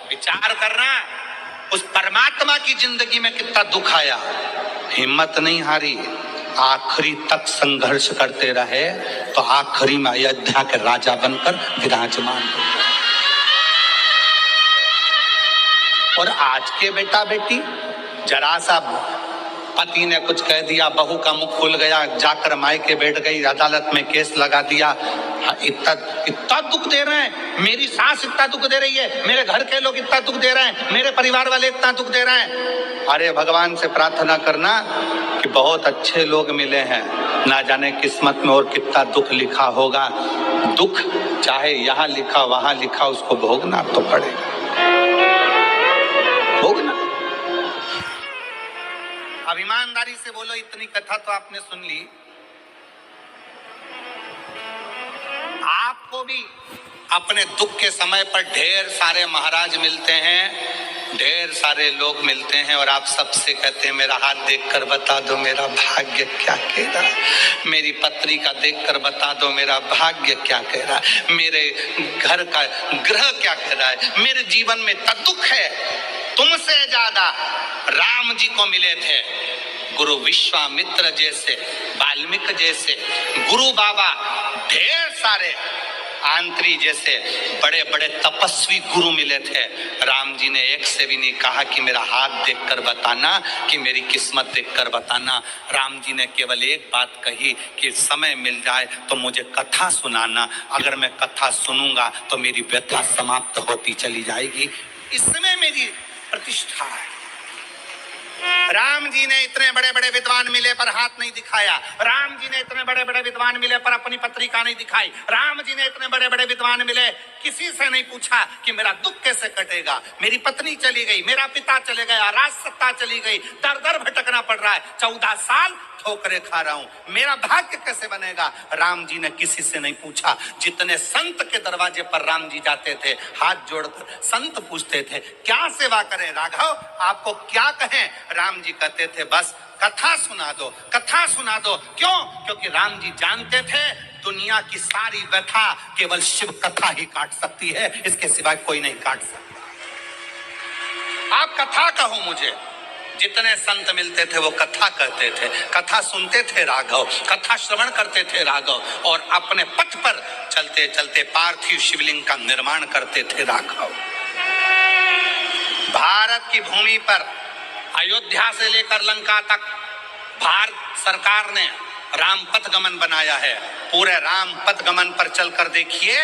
विचार करना, उस परमात्मा की जिंदगी में कितना दुख आया, हिम्मत नहीं हारी, आखिरी तक संघर्ष करते रहे, तो आखिरी में अयोध्या के राजा बनकर विराजमान हुए। और आज के बेटा बेटी, जरा सा पति ने कुछ कह दिया, बहू का मुख खुल गया, जाकर मायके बैठ गई, अदालत में केस लगा दिया, इतना दुख दे रहे हैं, मेरी सास इतना दुख दे रही है, मेरे घर के लोग इतना दुख दे रहे हैं, मेरे परिवार वाले इतना दुख दे रहे हैं। अरे भगवान से प्रार्थना करना कि बहुत अच्छे लोग मिले हैं, ना जाने किस्मत में और कितना दुख लिखा होगा। दुख चाहे यहाँ लिखा वहां लिखा, उसको भोगना तो पड़ेगा, भोगना। अब ईमानदारी से बोलो, इतनी कथा तो आपने सुन ली, आपको भी अपने दुख के समय पर ढेर सारे महाराज मिलते हैं, ढेर सारे लोग मिलते हैं, और आप सबसे कहते हैं मेरा हाथ देखकर बता दो मेरा भाग्य क्या कह रहा है, मेरी पत्री का देखकर बता दो मेरा भाग्य क्या कह रहा है, मेरे घर का ग्रह क्या कह रहा है, मेरे जीवन में इतना दुख है। तुमसे ज्यादा राम जी को मिले थे गुरु विश्वामित्र जैसे, वाल्मीकि जैसे, गुरु बाबा, ढेर सारे आंत्री जैसे बड़े बड़े तपस्वी गुरु मिले थे। राम जी ने एक से भी नहीं कहा कि मेरा हाथ देखकर बताना, कि मेरी किस्मत देखकर बताना। राम जी ने केवल एक बात कही कि समय मिल जाए तो मुझे कथा सुनाना, अगर मैं कथा सुनूंगा तो मेरी व्यथा समाप्त होती चली जाएगी, इसमें मेरी प्रतिष्ठा है। राम जी ने इतने बड़े बड़े विद्वान मिले पर हाथ नहीं दिखाया, राम जी ने इतने बड़े बड़े विद्वान मिले पर अपनी पत्रिका नहीं दिखाई, राम जी ने इतने बड़े बड़े विद्वान मिले, किसी से नहीं पूछा कि मेरा दुख कैसे कटेगा, मेरी पत्नी चली गई, मेरा पिता चले गया, राज सत्ता चली गई, दर दर भटकना पड़ रहा है, 14 साल ठोकरे खा रहा हूं, मेरा भाग्य कैसे बनेगा। राम जी ने किसी से नहीं पूछा। जितने संत के दरवाजे पर राम जी जाते थे, हाथ जोड़कर संत पूछते थे क्या सेवा करें राघव, आपको क्या कहें। राम जी कहते थे बस कथा सुना दो, कथा सुना दो। क्यों? क्योंकि राम जी जानते थे दुनिया की सारी व्यथा केवल शिव कथा ही काट सकती है, इसके सिवाय कोई नहीं काट सकता। आप कथा कहो मुझे। जितने संत मिलते थे वो कथा कहते थे, कथा सुनते थे राघव, कथा श्रवण करते थे राघव, और अपने पथ पर चलते चलते पार्थिव शिवलिंग का निर्माण करते थे राघव। भारत की भूमि पर अयोध्या से लेकर लंका तक भारत सरकार ने राम पथ गमन बनाया है। पूरे राम पथ गमन पर चलकर देखिए,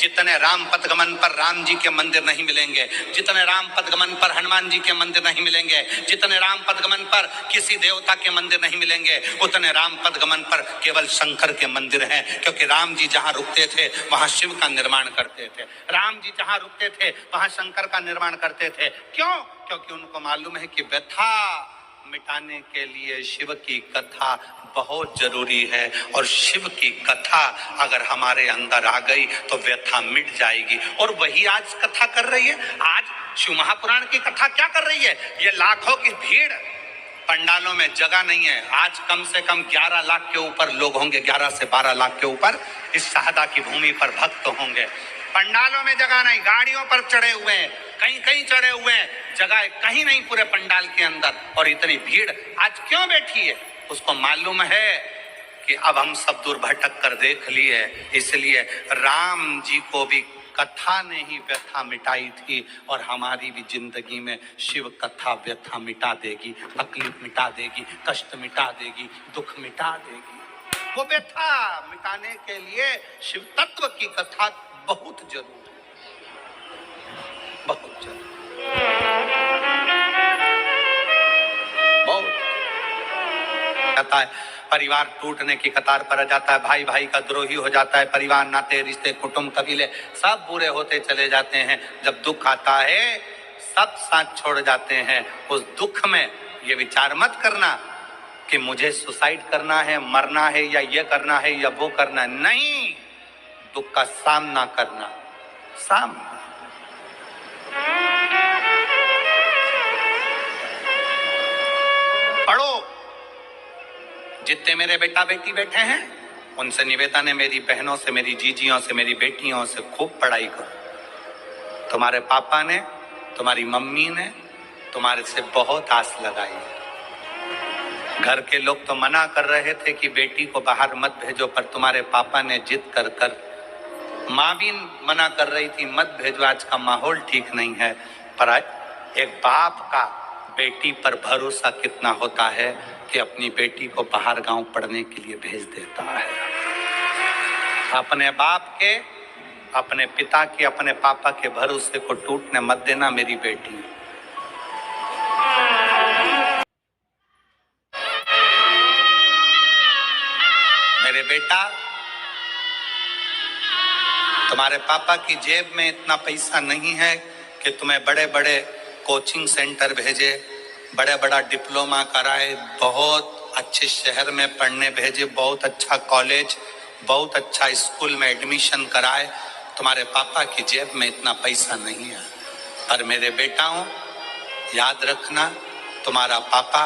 जितने राम पथ गमन पर राम जी के मंदिर नहीं मिलेंगे, जितने राम पथ गमन पर हनुमान जी के मंदिर नहीं मिलेंगे, जितने राम पथ गमन पर किसी देवता के मंदिर नहीं मिलेंगे, उतने राम पथ गमन पर केवल शंकर के मंदिर हैं। क्योंकि राम जी जहां रुकते थे वहां शिव का निर्माण करते थे, राम जी जहां रुकते थे वहां शंकर का निर्माण करते थे। क्यों? क्योंकि उनको मालूम है कि व्यथा मिटाने के लिए शिव की कथा बहुत जरूरी है, और शिव की कथा अगर हमारे अंदर आ गई तो व्यथा मिट जाएगी। और वही आज कथा कर रही है। आज शिव महापुराण की कथा क्या कर रही है? ये लाखों की भीड़, पंडालों में जगह नहीं है। आज कम से कम 11 लाख के ऊपर लोग होंगे, 11 से 12 लाख के ऊपर इस शहादा की भूमि पर भक्त होंगे। पंडालों में जगह नहीं, गाड़ियों पर चढ़े हुए हैं, कहीं कहीं चढ़े हुए हैं, जगह कहीं नहीं पूरे पंडाल के अंदर। और इतनी भीड़ आज क्यों बैठी है? उसको मालूम है कि अब हम सब दूर भटक कर देख लिए, इसलिए राम जी को भी कथा ने ही व्यथा मिटाई थी, और हमारी भी जिंदगी में शिव कथा व्यथा मिटा देगी, तकलीफ मिटा देगी, कष्ट मिटा देगी, दुख मिटा देगी। वो व्यथा मिटाने के लिए शिव तत्व की कथा बहुत जरूरी है, बहुत जरूरी, बहुत। कहता है परिवार टूटने की कतार पर आ जाता है, भाई भाई का द्रोही हो जाता है, परिवार नाते रिश्ते कुटुंब कबीले सब बुरे होते चले जाते हैं। जब दुख आता है सब साथ छोड़ जाते हैं। उस दुख में ये विचार मत करना कि मुझे सुसाइड करना है, मरना है, या ये करना है या वो करना है। नहीं, दुख का सामना करना, सामना। पढ़ो, जितने मेरे बेटा बेटी बैठे हैं उनसे निवेदन है, मेरी बहनों से, मेरी जीजियों से, मेरी बेटियों से खूब पढ़ाई करो। तुम्हारे पापा ने तुम्हारी मम्मी ने तुम्हारे से बहुत आस लगाई। घर के लोग तो मना कर रहे थे कि बेटी को बाहर मत भेजो, पर तुम्हारे पापा ने जिद कर कर, माँ भी मना कर रही थी मत भेजो, आज का माहौल ठीक नहीं है, पर एक बाप का बेटी पर भरोसा कितना होता है कि अपनी बेटी को बाहर गांव पढ़ने के लिए भेज देता है। अपने बाप के, अपने पिता के, अपने पापा के भरोसे को टूटने मत देना मेरी बेटी। मेरे बेटा, तुम्हारे पापा की जेब में इतना पैसा नहीं है कि तुम्हें बड़े बड़े कोचिंग सेंटर भेजे, बड़े बड़ा डिप्लोमा कराए, बहुत अच्छे शहर में पढ़ने भेजे, बहुत अच्छा कॉलेज, बहुत अच्छा स्कूल में एडमिशन कराए। तुम्हारे पापा की जेब में इतना पैसा नहीं है। पर मेरे बेटाओं, याद रखना, तुम्हारा पापा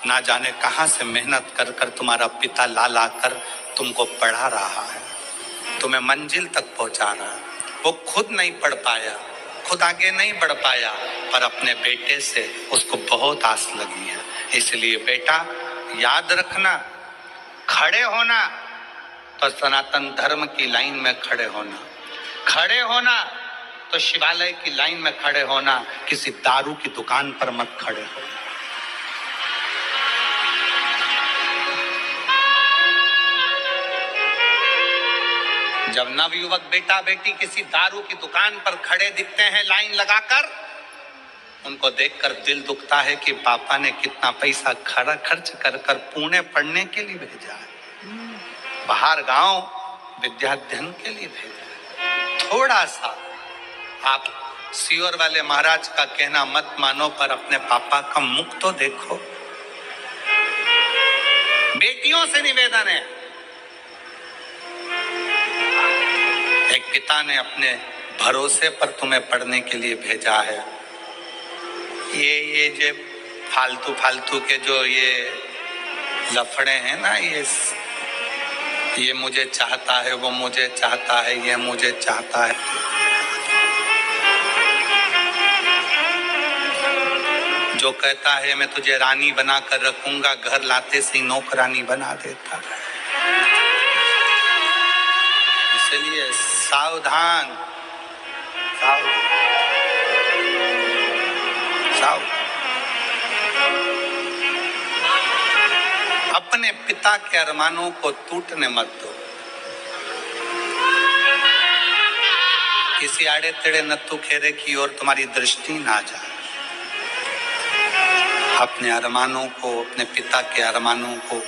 ना जाने कहां से मेहनत कर कर तुम्हारा पिता ला ला कर तुमको पढ़ा रहा है, तुम्हें मंजिल तक पहुंचा रहा है। वो खुद नहीं पढ़ पाया, खुद आगे नहीं बढ़ पाया, पर अपने बेटे से उसको बहुत आस लगी है। इसलिए बेटा याद रखना, खड़े होना तो सनातन धर्म की लाइन में खड़े होना, खड़े होना तो शिवालय की लाइन में खड़े होना, किसी दारू की दुकान पर मत खड़े हो। जब नवयुवक बेटा बेटी किसी दारू की दुकान पर खड़े दिखते हैं लाइन लगाकर, उनको देखकर दिल दुखता है कि पापा ने कितना पैसा खर्च कर कर पुणे पढ़ने के लिए भेजा है, बाहर गांव विद्याध्ययन के लिए भेजा है। थोड़ा सा आप सियोर वाले महाराज का कहना मत मानो, पर अपने पापा का मुख तो देखो। बेटियों से निवेदन है, एक पिता ने अपने भरोसे पर तुम्हें पढ़ने के लिए भेजा है। ये जो फालतू के जो ये लफड़े हैं ना, ये मुझे चाहता है, वो मुझे चाहता है, ये मुझे चाहता है, जो कहता है मैं तुझे रानी बना कर रखूंगा, घर लाते से नौकरानी बना देता है। इसलिए सावधान, अपने पिता के अरमानों को टूटने मत दो। किसी आड़े तेड़े नत्थु खेरे की ओर तुम्हारी दृष्टि ना जाए। अपने अरमानों को, अपने पिता के अरमानों को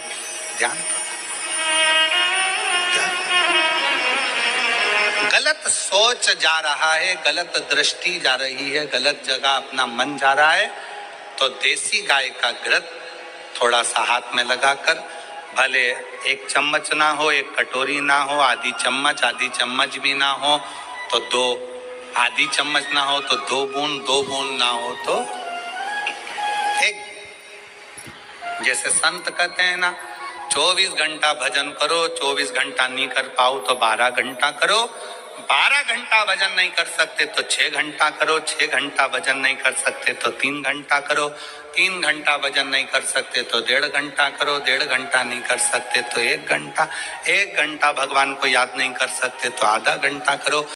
ध्यान दो। गलत सोच जा रहा है, गलत दृष्टि जा रही है, गलत जगह अपना मन जा रहा है, तो देसी गाय का घृत थोड़ा सा हाथ में लगाकर, भले एक चम्मच ना हो, एक कटोरी ना हो, आधी चम्मच भी ना हो तो आधी चम्मच ना हो तो दो बूंद ना हो तो एक। जैसे संत कहते हैं ना, 24 घंटा भजन करो, 24 घंटा नहीं कर पाओ तो 12 घंटा करो, 12 घंटा भजन नहीं कर सकते तो 6 घंटा करो, 6 घंटा भजन नहीं कर सकते तो 3 घंटा करो, 3 घंटा भजन नहीं कर सकते तो 1.5 घंटा करो, 1.5 घंटा नहीं कर सकते तो 1 घंटा, 1 घंटा भगवान को याद नहीं कर सकते तो आधा घंटा करो।